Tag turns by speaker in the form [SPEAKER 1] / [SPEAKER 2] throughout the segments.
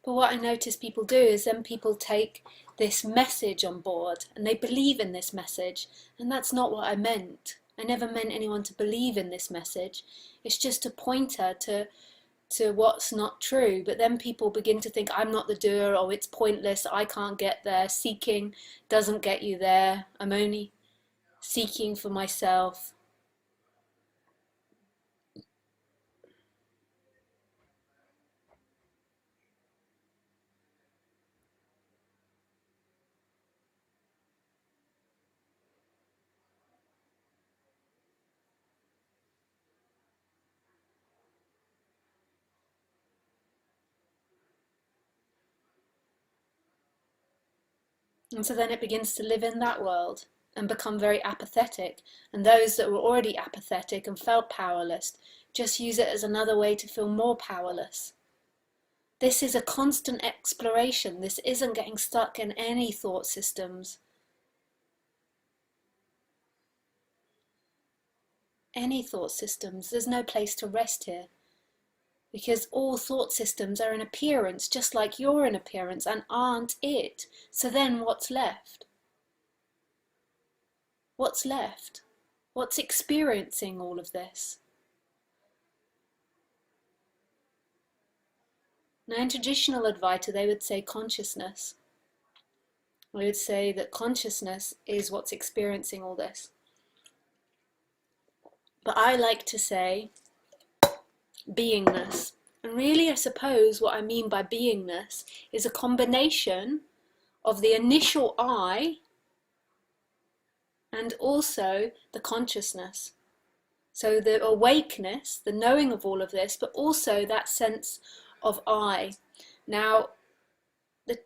[SPEAKER 1] But what I notice people do is then people take this message on board and they believe in this message, and that's not what I meant. I never meant anyone to believe in this message. It's just a pointer to what's not true. But then people begin to think, I'm not the doer, or it's pointless, I can't get there, seeking doesn't get you there, I'm only seeking for myself. And so then it begins to live in that world and become very apathetic. And those that were already apathetic and felt powerless just use it as another way to feel more powerless. This is a constant exploration. This isn't getting stuck in any thought systems. Any thought systems. There's no place to rest here. Because all thought systems are an appearance, just like you're an appearance, and aren't it. So then what's left? What's left? What's experiencing all of this? Now in traditional Advaita they would say consciousness. They would say that consciousness is what's experiencing all this. But I like to say beingness. And really I suppose what I mean by beingness is a combination of the initial I and also the consciousness. So the awakeness, the knowing of all of this, but also that sense of I. Now, the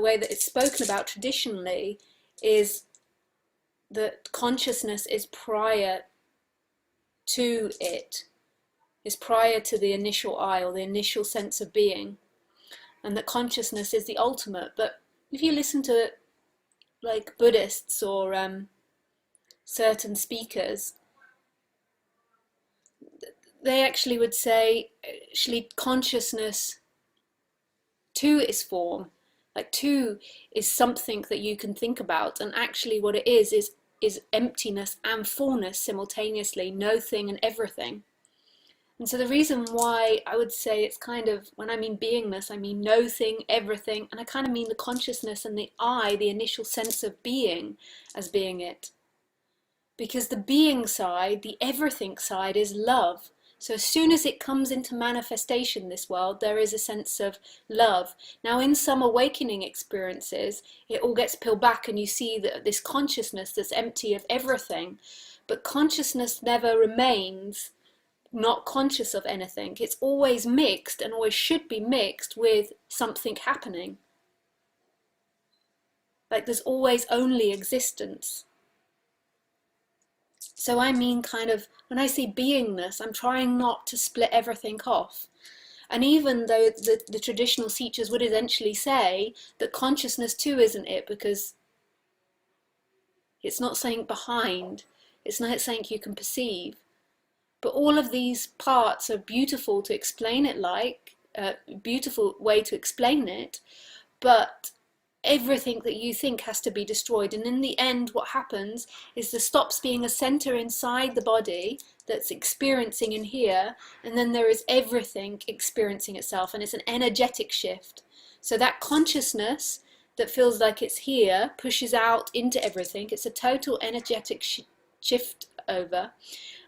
[SPEAKER 1] way that it's spoken about traditionally is that consciousness is prior to it, is prior to the initial I or the initial sense of being, and that consciousness is the ultimate. But if you listen to like Buddhists or certain speakers, they actually would say actually consciousness too is form, like too is something that you can think about, and actually what it is emptiness and fullness simultaneously, no thing and everything. And so the reason why I would say it's kind of, when I mean beingness, I mean no thing, everything, and I kind of mean the consciousness and the I, the initial sense of being, as being it. Because the being side, the everything side, is love. So as soon as it comes into manifestation in this world, there is a sense of love. Now in some awakening experiences, it all gets peeled back and you see that this consciousness that's empty of everything. But consciousness never remains not conscious of anything. It's always mixed, and always should be mixed, with something happening. Like there's always only existence. So I mean kind of, when I say beingness, I'm trying not to split everything off. And even though the traditional teachers would eventually say that consciousness too isn't it, because it's not something behind, it's not something you can perceive. But all of these parts are beautiful to explain it like, beautiful way to explain it, but everything that you think has to be destroyed. And in the end, what happens is there stops being a center inside the body that's experiencing in here, and then there is everything experiencing itself, and it's an energetic shift. So that consciousness that feels like it's here pushes out into everything. It's a total energetic shift over.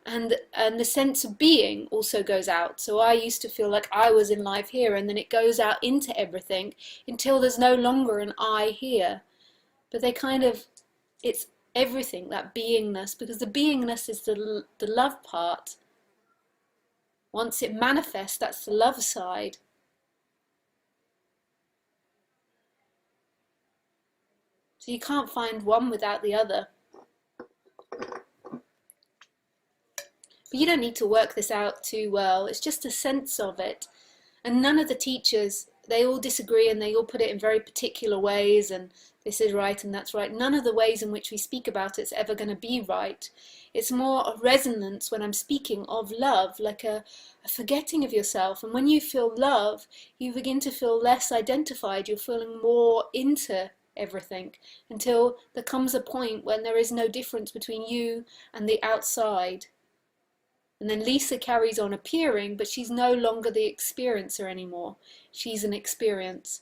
[SPEAKER 1] And the sense of being also goes out. So I used to feel like I was in life here, and then it goes out into everything until there's no longer an I here. But they kind of, it's everything, that beingness, because the beingness is the love part. Once it manifests, that's the love side. So you can't find one without the other. But you don't need to work this out too well. It's just a sense of it. And none of the teachers they all disagree and they all put it in very particular ways, and this is right and that's right. None of the ways in which we speak about it's ever going to be right. It's more a resonance when I'm speaking of love, like a forgetting of yourself. And when you feel love, you begin to feel less identified. You're feeling more into everything, until there comes a point when there is no difference between you and the outside. And then Lisa carries on appearing, but she's no longer the experiencer anymore. She's an experience.